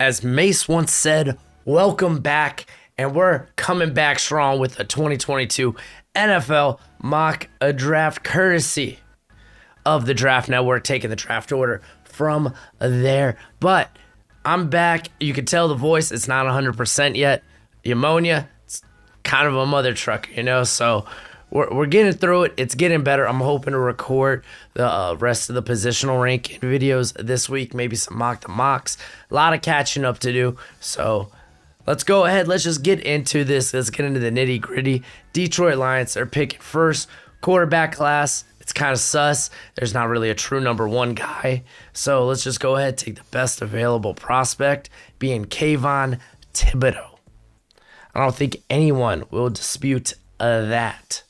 As Mace once said, welcome back, and we're coming back strong with the 2022 NFL mock draft courtesy of the Draft Network, taking the draft order from there. But I'm back. You can tell the voice, it's not 100% yet. The ammonia, it's kind of a mother trucker, so we're getting through it. It's getting better. I'm hoping to record the rest of the positional ranking videos this week, maybe some mocks. A lot of catching up to do. So let's go ahead. Let's just get into this. Let's get into the nitty gritty. Detroit Lions are picking first. Quarterback class, it's kind of sus. There's not really a true number one guy. So let's just go ahead, take the best available prospect, being Kayvon Thibodeaux. I don't think anyone will dispute that.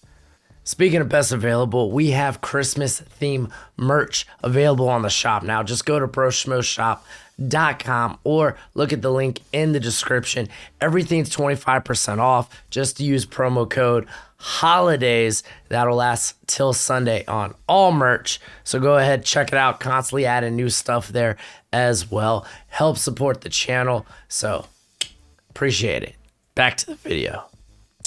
Speaking of best available, we have Christmas theme merch available on the shop now. Just go to broshmoshop.com or look at the link in the description. Everything's 25% off. Just use promo code HOLIDAYS. That'll last till Sunday on all merch. So go ahead, check it out. Constantly adding new stuff there as well. Help support the channel. So appreciate it. Back to the video.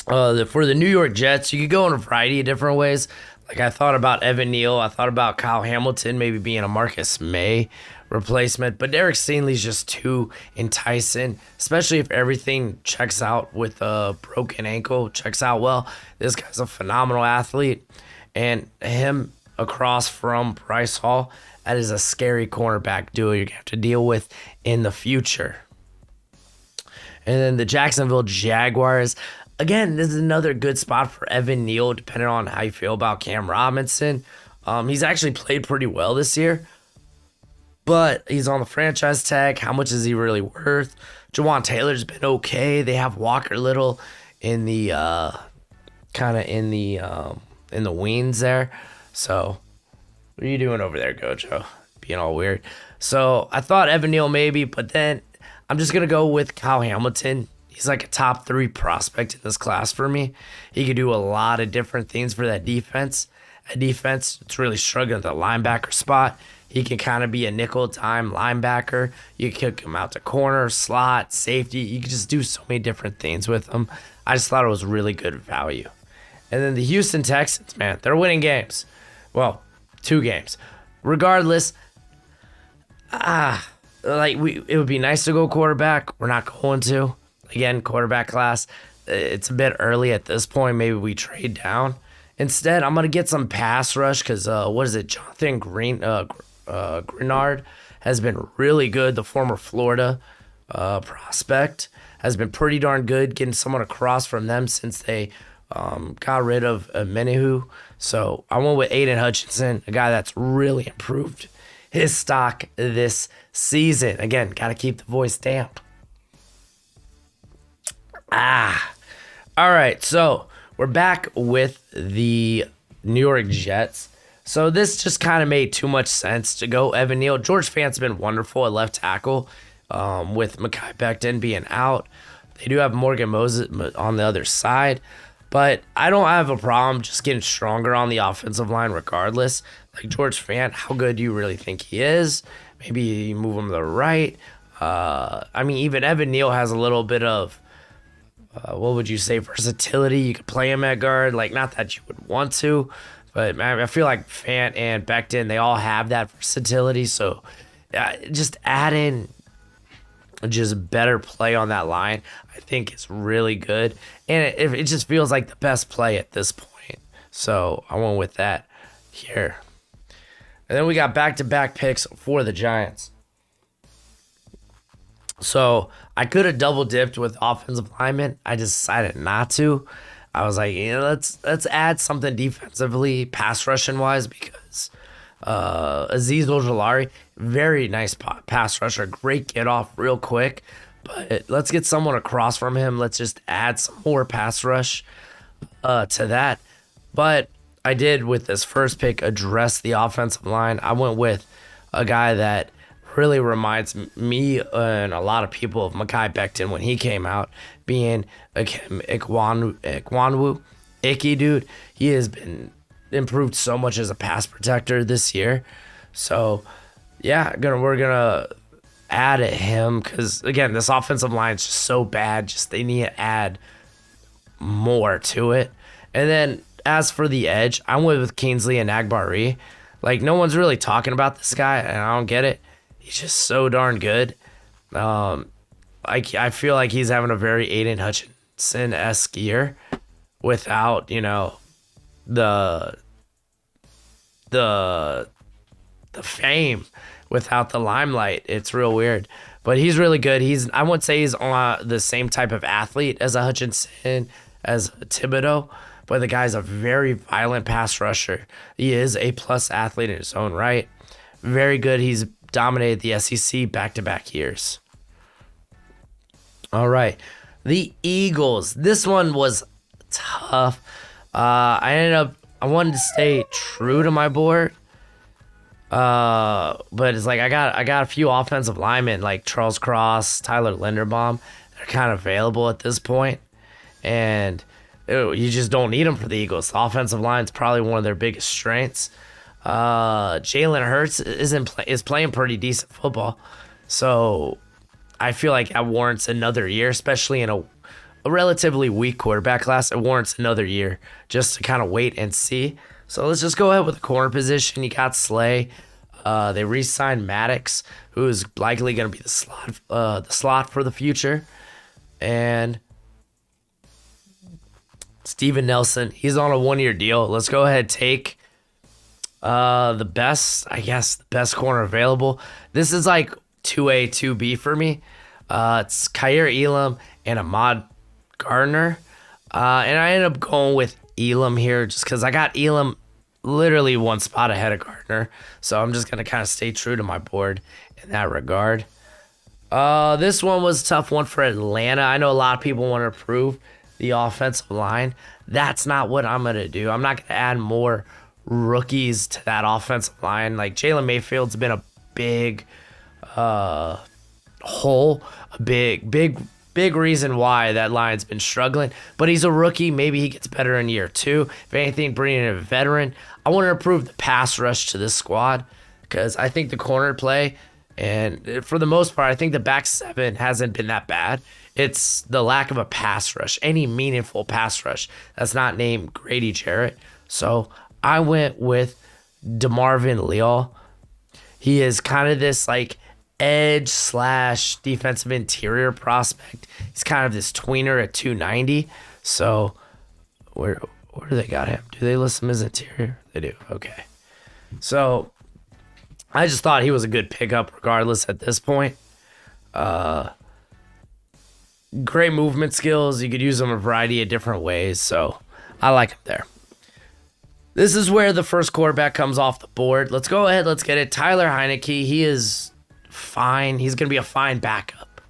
For the New York Jets, you could go in a variety of different ways. Like I thought about Evan Neal. I thought about Kyle Hamilton maybe being a Marcus May replacement. But Derek Stingley's just too enticing, especially if everything checks out with a broken ankle, checks out well. This guy's a phenomenal athlete. And him across from Bryce Hall, that is a scary cornerback duo you're going to have to deal with in the future. And then the Jacksonville Jaguars. Again, this is another good spot for Evan Neal, depending on how you feel about Cam Robinson. He's actually played pretty well this year, but he's on the franchise tag. How much is he really worth? Jawan Taylor's been okay. They have Walker Little in the in the wings there. So, what are you doing over there, Gojo? Being all weird. So I thought Evan Neal maybe, but then I'm just gonna go with Kyle Hamilton. He's like a top 3 prospect in this class for me. He could do a lot of different things for that defense. A defense, it's really struggling at the linebacker spot. He can kind of be a nickel-time linebacker. You can kick him out to corner, slot, safety. You can just do so many different things with him. I just thought it was really good value. And then the Houston Texans, man, they're winning games. Well, 2 games. Regardless, it would be nice to go quarterback. We're not going to. Again, quarterback class, it's a bit early at this point. Maybe we trade down. Instead, I'm going to get some pass rush because, Jonathan Grenard has been really good. The former Florida prospect has been pretty darn good, getting someone across from them since they got rid of Menahu. So I went with Aiden Hutchinson, a guy that's really improved his stock this season. Again, got to keep the voice damp. All right, so we're back with the New York Jets. So this just kind of made too much sense to go Evan Neal. George Fant's been wonderful at left tackle with Mekhi Becton being out. They do have Morgan Moses on the other side, but I don't have a problem just getting stronger on the offensive line regardless. Like George Fant, how good do you really think he is? Maybe you move him to the right. Even Evan Neal has a little bit of what would you say, versatility. You could play him at guard, like not that you would want to, but I feel like Fant and Becton, they all have that versatility. So just add in just better play on that line, I think it's really good. And it just feels like the best play at this point. So I went with that here. And then we got back-to-back picks for the Giants. So I could have double dipped with offensive linemen. I decided not to. I was like, let's add something defensively, pass rushing wise, because Azeez Ojulari, very nice pass rusher, great get off real quick. But let's get someone across from him. Let's just add some more pass rush to that. But I did, with this first pick, address the offensive line. I went with a guy that really reminds me and a lot of people of Mekhi Becton when he came out, being Ikwanwu. Icky dude. He has been improved so much as a pass protector this year. So yeah, we're gonna add him because, again, this offensive line is just so bad. Just they need to add more to it. And then as for the edge, I went with Kingsley and Agbari. Like, no one's really talking about this guy, and I don't get it. He's just so darn good. I feel like he's having a very Aiden Hutchinson-esque year without, the fame, without the limelight. It's real weird. But he's really good. I wouldn't say he's on the same type of athlete as a Hutchinson, as Thibodeau, but the guy's a very violent pass rusher. He is a plus athlete in his own right. Very good. He's dominated the SEC back-to-back years. All right. The Eagles. This one was tough. I wanted to stay true to my board. But it's like I got a few offensive linemen like Charles Cross, Tyler Linderbaum. They're kind of available at this point. And you just don't need them for the Eagles. The offensive line is probably one of their biggest strengths. Jalen Hurts is playing pretty decent football. So I feel like that warrants another year, especially in a relatively weak quarterback class. It warrants another year just to kind of wait and see. So let's just go ahead with the corner position. You got Slay. They re-signed Maddox, who is likely going to be the slot for the future. And Steven Nelson, he's on a one-year deal. Let's go ahead and take the best corner available. This is like 2A, 2B for me. It's Kyer Elam and Ahmad Gardner. And I ended up going with Elam here just because I got Elam literally one spot ahead of Gardner. So I'm just going to kind of stay true to my board in that regard. This one was a tough one for Atlanta. I know a lot of people want to improve the offensive line. That's not what I'm going to do. I'm not going to add more rookies to that offensive line. Like, Jalen Mayfield's been a big hole, a big reason why that line's been struggling. But he's a rookie. Maybe he gets better in year 2. If anything, bringing in a veteran. I want to improve the pass rush to this squad because I think the corner play, and for the most part, I think the back 7 hasn't been that bad. It's the lack of a pass rush, any meaningful pass rush that's not named Grady Jarrett. So I went with DeMarvin Leal. He is kind of this like edge / defensive interior prospect. He's kind of this tweener at 290. So where do they got him? Do they list him as interior? They do. Okay. So I just thought he was a good pickup regardless at this point. Great movement skills. You could use them a variety of different ways. So I like him there. This is where the first quarterback comes off the board. Let's go ahead. Let's get it. Tyler Heineke. He is fine. He's going to be a fine backup.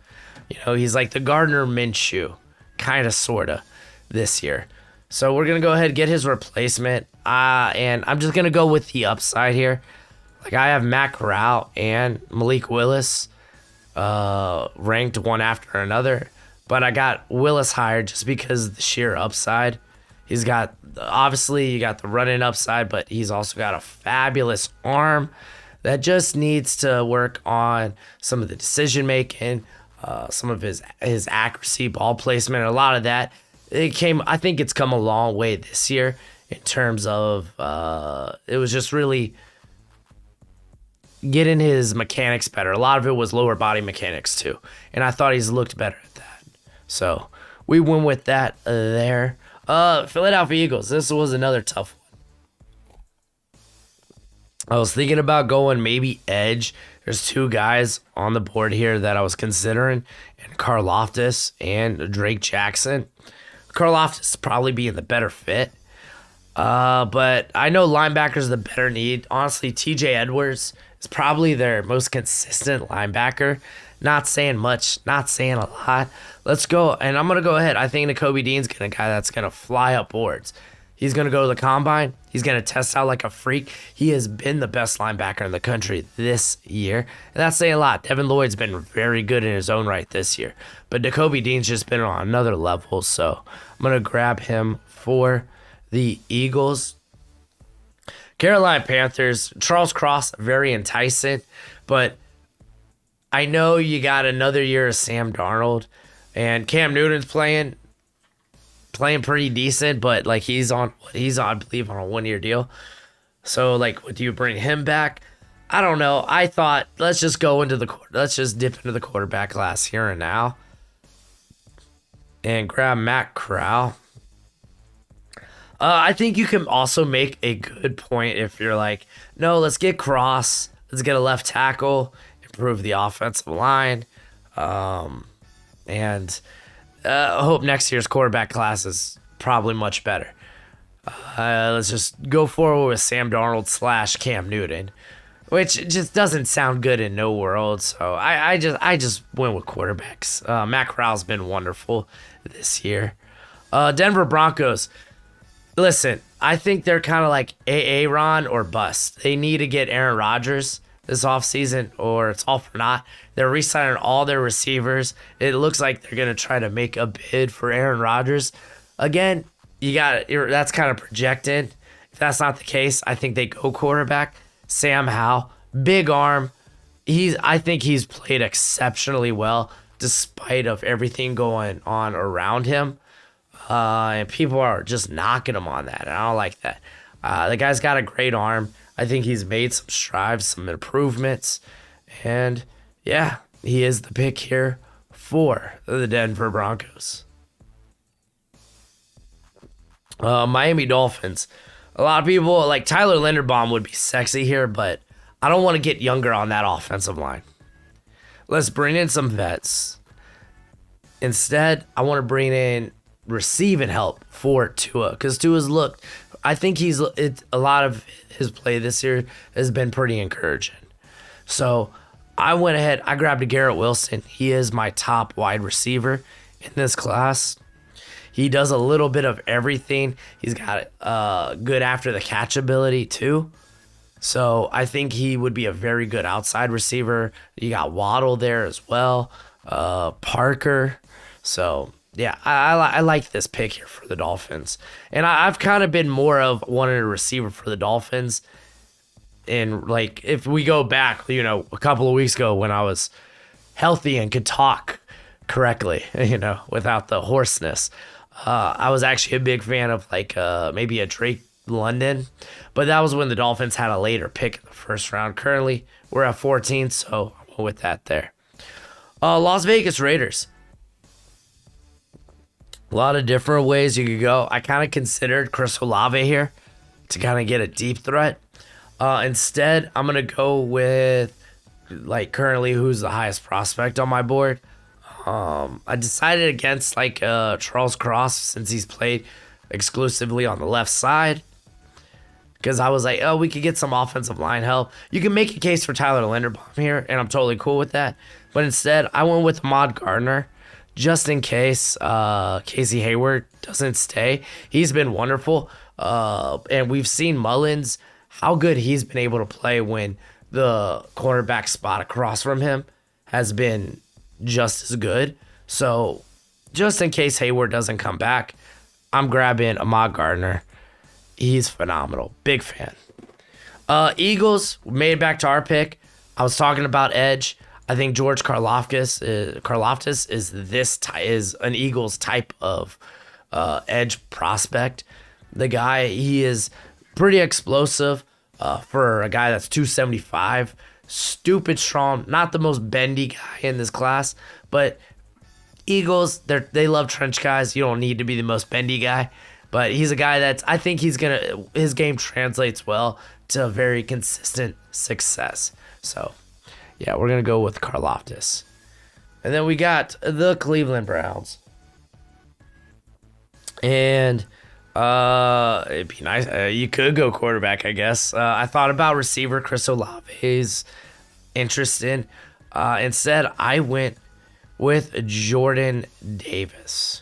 He's like the Gardner Minshew, kind of, sort of, this year. So we're going to go ahead and get his replacement. And I'm just going to go with the upside here. Like, I have Matt Corral and Malik Willis ranked one after another. But I got Willis higher just because of the sheer upside. He's got, obviously, you got the running upside, but he's also got a fabulous arm that just needs to work on some of the decision making, some of his accuracy, ball placement, a lot of that. I think it's come a long way this year in terms of it was just really getting his mechanics better. A lot of it was lower body mechanics too, and I thought he's looked better at that. So we went with that there. Philadelphia Eagles. This was another tough one. I was thinking about going maybe edge. There's 2 guys on the board here that I was considering, and Karlaftis and Drake Jackson. Karlaftis probably being the better fit. But I know linebackers the better need. Honestly, TJ Edwards is probably their most consistent linebacker. Not saying much, not saying a lot. Let's go, and I'm going to go ahead. I think Nakobe Dean's a guy that's going to fly up boards. He's going to go to the combine. He's going to test out like a freak. He has been the best linebacker in the country this year, and that's saying a lot. Devin Lloyd's been very good in his own right this year, but Nakobe Dean's just been on another level, so I'm going to grab him for the Eagles. Carolina Panthers, Charles Cross, very enticing, but I know you got another year of Sam Darnold, and Cam Newton's playing pretty decent, but like he's on I believe on a 1 year deal. So like, do you bring him back? I don't know. I thought let's just dip into the quarterback class here and now, and grab Matt Corral. I think you can also make a good point if you're like, no, let's get Cross, let's get a left tackle, improve the offensive line, and I hope next year's quarterback class is probably much better. Let's just go forward with Sam Darnold / Cam Newton, which just doesn't sound good in no world. So I just went with quarterbacks. Matt Corral's been wonderful this year. Denver Broncos. Listen, I think they're kind of like Aaron or bust. They need to get Aaron Rodgers this offseason or it's all for naught. They're re-signing all their receivers. It looks like they're going to try to make a bid for Aaron Rodgers. Again, that's kind of projected. If that's not the case, I think they go quarterback. Sam Howell, big arm. I think he's played exceptionally well despite of everything going on around him. And people are just knocking him on that. And I don't like that. The guy's got a great arm. I think he's made some strides, some improvements. And yeah, he is the pick here for the Denver Broncos. Miami Dolphins. A lot of people, like Tyler Linderbaum would be sexy here, but I don't want to get younger on that offensive line. Let's bring in some vets. Instead, I want to bring in receiving help for Tua, because Tua's looked. I think a lot of his play this year has been pretty encouraging. So I went ahead. I grabbed a Garrett Wilson. He is my top wide receiver in this class. He does a little bit of everything. He's got good after the catch ability too. So I think he would be a very good outside receiver. You got Waddle there as well. Parker. So yeah, I like this pick here for the Dolphins. And I've kind of been more of wanting a receiver for the Dolphins. And like, if we go back, a couple of weeks ago when I was healthy and could talk correctly, without the hoarseness, I was actually a big fan of like maybe a Drake London. But that was when the Dolphins had a later pick in the first round. Currently, we're at 14, so I went with that there. Las Vegas Raiders. A lot of different ways you could go. I kind of considered Chris Olave here to kind of get a deep threat. Instead, I'm going to go with, like, currently who's the highest prospect on my board. I decided against, like, Charles Cross since he's played exclusively on the left side. Because I was like, we could get some offensive line help. You can make a case for Tyler Linderbaum here, and I'm totally cool with that. But instead, I went with Ahmad Gardner. Just in case Casey Hayward doesn't stay. He's been wonderful. And we've seen Mullins, how good he's been able to play when the cornerback spot across from him has been just as good. So just in case Hayward doesn't come back, I'm grabbing Ahmad Gardner. He's phenomenal. Big fan. Eagles made it back to our pick. I was talking about edge. I think George Karlaftis is an Eagles type of edge prospect. The guy, he is pretty explosive for a guy that's 275. Stupid strong, not the most bendy guy in this class, but Eagles, they love trench guys. You don't need to be the most bendy guy, but he's a guy I think his game translates well to very consistent success. So yeah, we're going to go with Karlaftis. And then we got the Cleveland Browns. And it'd be nice. You could go quarterback, I guess. I thought about receiver. Chris Olave's interested. Instead, I went with Jordan Davis.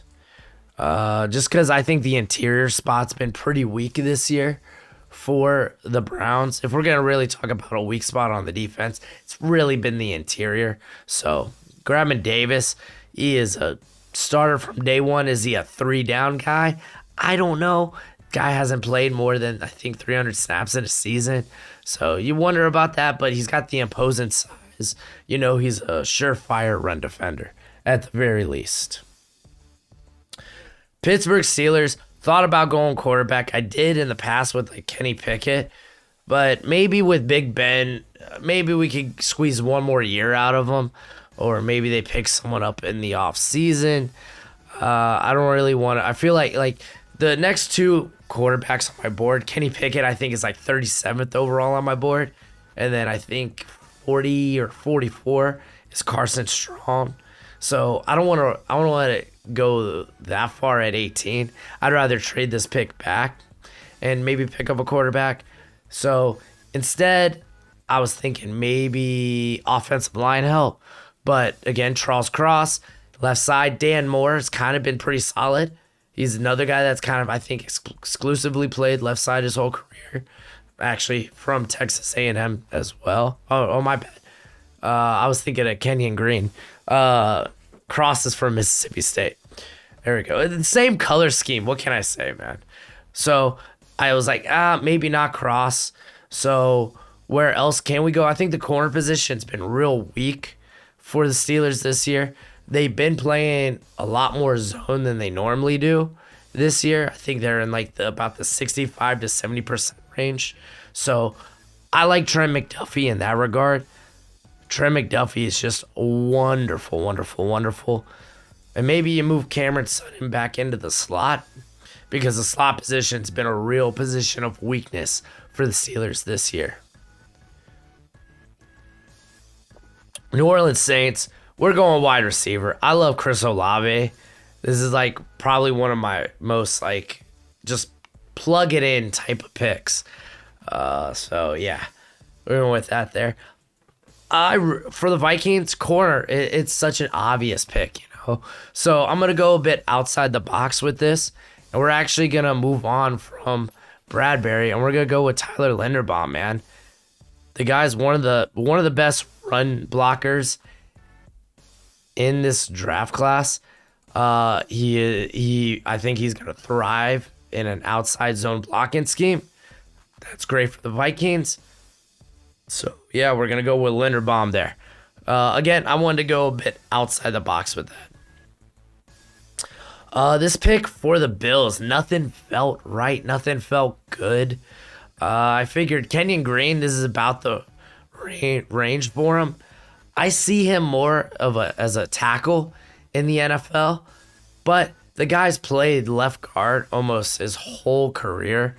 Just because I think the interior spot's been pretty weak this year for the Browns. If we're going to really talk about a weak spot on the defense, it's really been the interior. So grabbing Davis, he is a starter from day one. Is he a 3-down guy? I don't know. Guy hasn't played more than, I think, 300 snaps in a season. So you wonder about that, but he's got the imposing size. is, he's a surefire run defender at the very least. Pittsburgh Steelers, thought about going quarterback. I did in the past with like Kenny Pickett, but maybe with Big Ben, maybe we could squeeze one more year out of him, or maybe they pick someone up in the off season. I don't really want to. I feel like the next two quarterbacks on my board, Kenny Pickett, I think is like 37th overall on my board, and then I think 40 or 44 is Carson Strong. So I don't want to let it go that far at 18. I'd rather trade this pick back and maybe pick up a quarterback. So instead, I was thinking maybe offensive line help. But again, Charles Cross, left side, Dan Moore has kind of been pretty solid. He's another guy that's kind of, I think, exclusively played left side his whole career. Actually, from Texas A&M as well. Oh, my bad. I was thinking of Kenyon Green. Cross is from Mississippi State. There we go. The same color scheme. What can I say, man? So I was like, maybe not Cross. So where else can we go? I think the corner position's been real weak for the Steelers this year. They've been playing a lot more zone than they normally do this year. I think they're in like about the 65 to 70% range. So I like Trent McDuffie in that regard. Trent McDuffie is just wonderful, wonderful, wonderful. And maybe you move Cameron Sutton back into the slot, because the slot position's been a real position of weakness for the Steelers this year. New Orleans Saints, we're going wide receiver. I love Chris Olave. This is like probably one of my most like just plug it in type of picks. So yeah, we're going with that there. For the Vikings corner, it's such an obvious pick, So I'm going to go a bit outside the box with this. And we're actually going to move on from Bradbury, and we're going to go with Tyler Linderbaum, man. The guy's one of the best run blockers in this draft class. I think he's going to thrive in an outside zone blocking scheme. That's great for the Vikings. So, yeah, we're going to go with Linderbaum there. Again, I wanted to go a bit outside the box with that. This pick for the Bills, nothing felt right. Nothing felt good. I figured Kenyon Green, this is about the range for him. I see him more as a tackle in the NFL, but the guy's played left guard almost his whole career.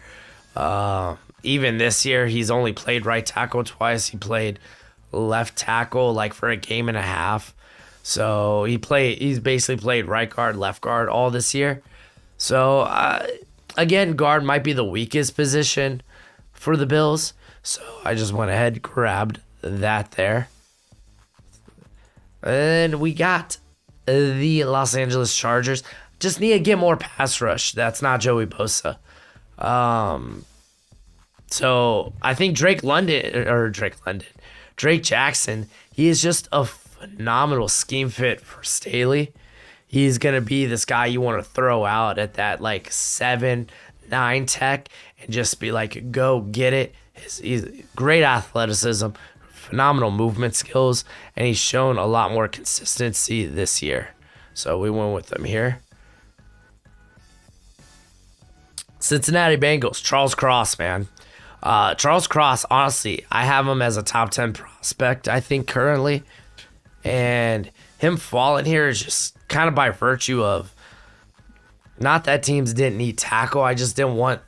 Even this year, he's only played right tackle twice. He played left tackle like for a game and a half. So he's basically played right guard, left guard all this year. So again, guard might be the weakest position for the Bills. So I just went ahead and grabbed that there. And we got the Los Angeles Chargers. Just need to get more pass rush. That's not Joey Bosa. So I think Drake Jackson, he is just a phenomenal scheme fit for Staley. He's going to be this guy you want to throw out at that like 7-9 tech and just be like, go get it. He's great athleticism, phenomenal movement skills, and he's shown a lot more consistency this year. So we went with him here. Cincinnati Bengals, Charles Cross, man. Charles Cross, honestly, I have him as a top 10 prospect, I think, currently. And him falling here is just kind of by virtue of not that teams didn't need tackle. I just didn't want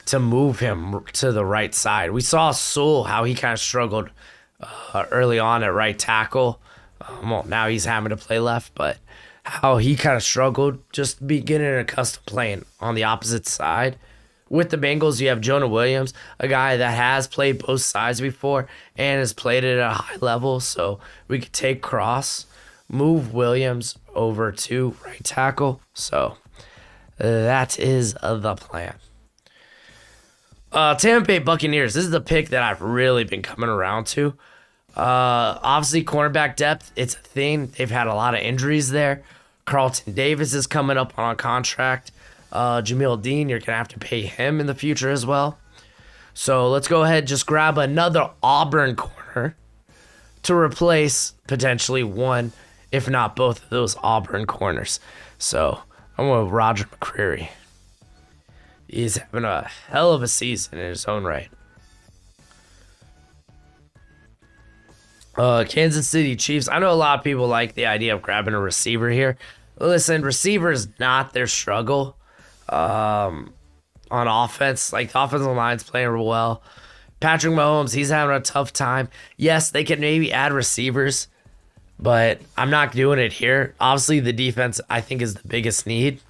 to move him to the right side. We saw Sewell, how he kind of struggled early on at right tackle. Well, now he's having to play left, but how he kind of struggled just getting accustomed playing on the opposite side. With the Bengals, you have Jonah Williams, a guy that has played both sides before and has played it at a high level. So we could take Cross, move Williams over to right tackle. So that is the plan. Tampa Bay Buccaneers, this is the pick that I've really been coming around to. Obviously, cornerback depth, it's a thing. They've had a lot of injuries there. Carlton Davis is coming up on a contract. Jamil Dean, you're going to have to pay him in the future as well. So let's go ahead and just grab another Auburn corner. to replace potentially one, if not both of those Auburn corners. So I'm going with Roger McCreary. He's having a hell of a season in his own right. Kansas City Chiefs. I know a lot of people like the idea of grabbing a receiver here. Listen, receiver is not their struggle on offense. Like, the offensive line's playing real well. Patrick Mahomes, he's having a tough time. Yes, they can maybe add receivers, but I'm not doing it here. Obviously, the defense, I think, is the biggest need.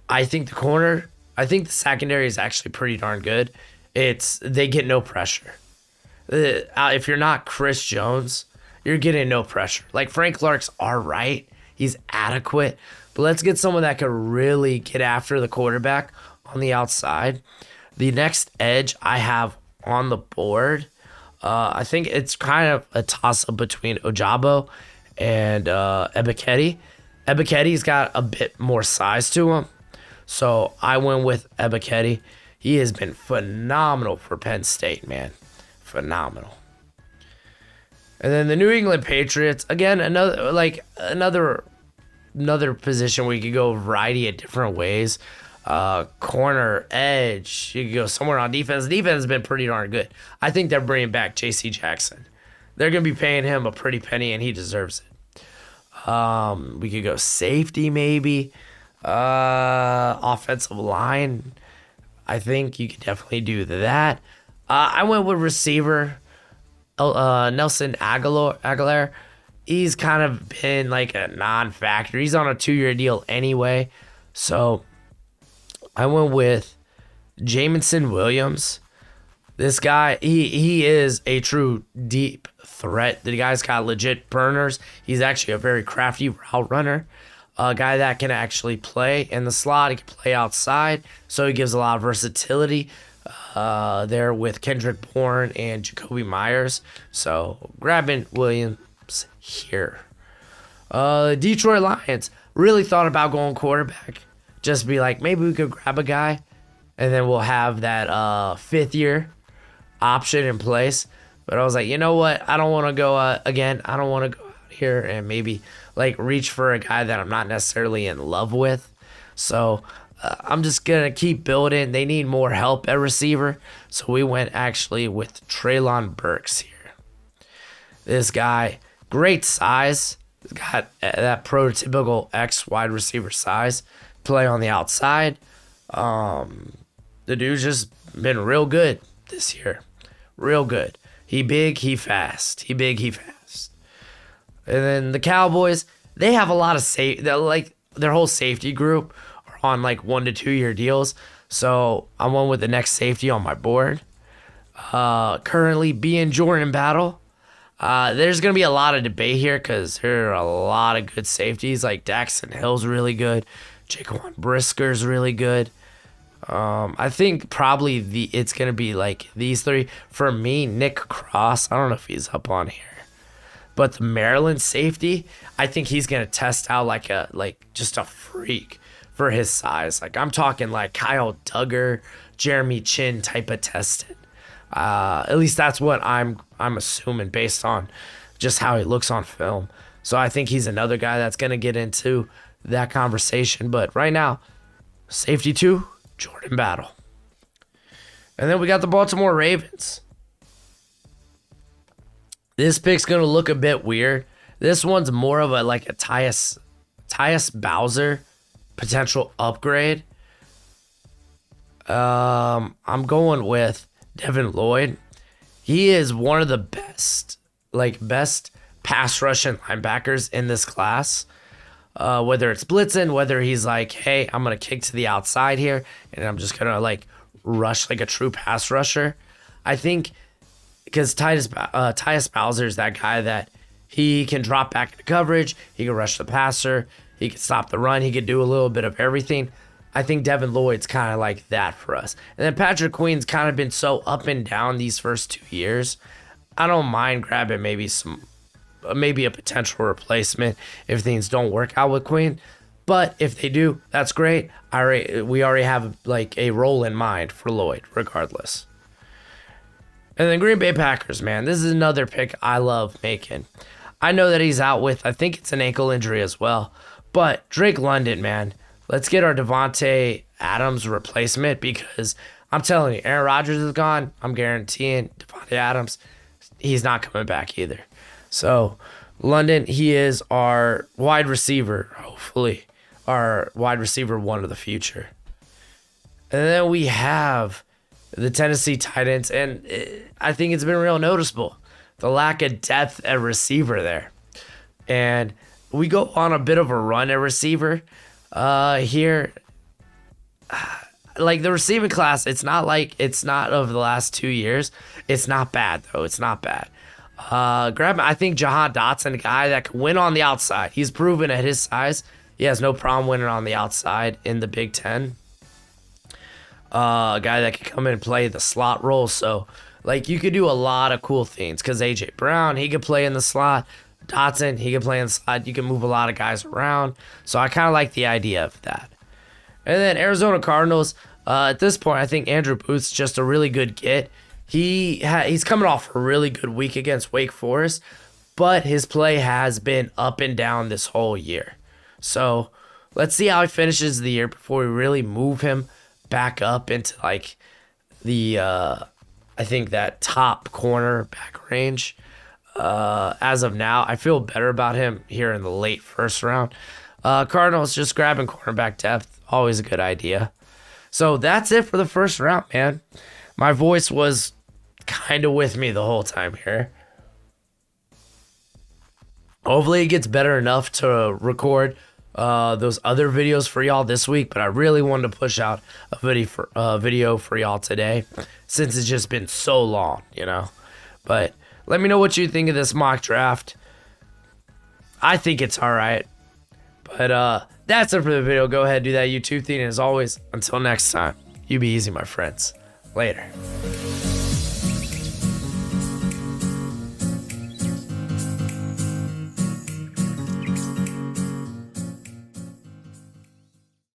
I think the secondary is actually pretty darn good. They get no pressure. If you're not Chris Jones, you're getting no pressure. Like, Frank Clark's all right. He's adequate. But let's get someone that could really get after the quarterback on the outside. The next edge I have on the board, I think it's kind of a toss-up between Ojabo and Ebiketie. Ebiketie's got a bit more size to him. So I went with Ebiketie. He has been phenomenal for Penn State, man. Phenomenal. And then the New England Patriots, again, another position where you could go a variety of different ways. Corner, edge, you could go somewhere on defense. Defense has been pretty darn good. I think they're bringing back J.C. Jackson. They're going to be paying him a pretty penny, and he deserves it. We could go safety maybe. Offensive line, I think you could definitely do that. I went with receiver, Nelson Aguilar. He's kind of been like a non-factor. He's on a 2-year deal anyway. So I went with Jameson Williams. This guy, he is a true deep threat. The guy's got legit burners. He's actually a very crafty route runner. A guy that can actually play in the slot. He can play outside. So he gives a lot of versatility there with Kendrick Bourne and Jacoby Myers. So grabbing Williams here. Detroit Lions really thought about going quarterback. Just be like, maybe we could grab a guy and then we'll have that 5th year option in place. But I was like, you know what? I don't want to go again. I don't want to go out here and maybe like reach for a guy that I'm not necessarily in love with. So I'm just going to keep building. They need more help at receiver. So we went actually with Treylon Burks here. This guy, great size. He's got that prototypical X wide receiver size. Play on the outside. The dude's just been real good this year. Real good. He big, he fast. He big, he fast. And then the Cowboys, they have a lot of their whole safety group on like 1 to 2 year deals. So I went with the next safety on my board. Currently being Jordan Battle. There's going to be a lot of debate here because there are a lot of good safeties. Like Daxton Hill's really good. Jaquan Brisker's really good. I think probably it's going to be like these three. For me, Nick Cross, I don't know if he's up on here. But the Maryland safety, I think he's going to test out like just a freak for his size. Like I'm talking like Kyle Duggar, Jeremy Chin type of testing. At least that's what I'm assuming based on just how he looks on film. So I think he's another guy that's going to get into that conversation. But right now, safety 2, Jordan Battle. And then we got the Baltimore Ravens. This pick's going to look a bit weird. This one's more of a Tyus Bowser potential upgrade. I'm going with Devin Lloyd. He is one of the best pass rushing linebackers in this class. Whether it's blitzing, whether he's like, hey, I'm going to kick to the outside here, and I'm just going to rush like a true pass rusher. I think because Tyus Bowser is that guy that he can drop back into coverage, he can rush the passer, he can stop the run, he can do a little bit of everything. I think Devin Lloyd's kind of like that for us. And then Patrick Queen's kind of been so up and down these first 2 years. I don't mind grabbing maybe a potential replacement if things don't work out with Queen. But if they do, that's great. We already have a role in mind for Lloyd, regardless. And then Green Bay Packers, man, this is another pick I love making. I know that he's out with, I think it's an ankle injury as well. But Drake London, man, let's get our Devontae Adams replacement, because I'm telling you, Aaron Rodgers is gone. I'm guaranteeing Devontae Adams, he's not coming back either. So London, he is our wide receiver, hopefully, our wide receiver one of the future. And then we have the Tennessee Titans, and I think it's been real noticeable, the lack of depth at receiver there. And we go on a bit of a run at receiver here. Like the receiving class, it's not of the last 2 years. It's not bad, though. It's not bad. I think Jahan Dotson, a guy that can win on the outside. He's proven at his size, he has no problem winning on the outside in the Big Ten. A guy that can come in and play the slot role. So, like, you could do a lot of cool things, because A.J. Brown, he could play in the slot. Dotson, he can play in the slot. You can move a lot of guys around. So I kind of like the idea of that. And then Arizona Cardinals, at this point, I think Andrew Booth's just a really good get. He's coming off a really good week against Wake Forest, but his play has been up and down this whole year. So let's see how he finishes the year before we really move him back up into like the I think that top corner back range. As of now, I feel better about him here in the late first round. Cardinals just grabbing cornerback depth, always a good idea. So that's it for the first round, man. My voice was kind of with me the whole time here. Hopefully it gets better enough to record those other videos for y'all this week, but I really wanted to push out a video for y'all today, since it's just been so long, you know. But let me know what you think of this mock draft. I think it's all right. But that's it for the video. Go ahead, do that YouTube thing. And as always, until next time, you be easy, my friends. Later.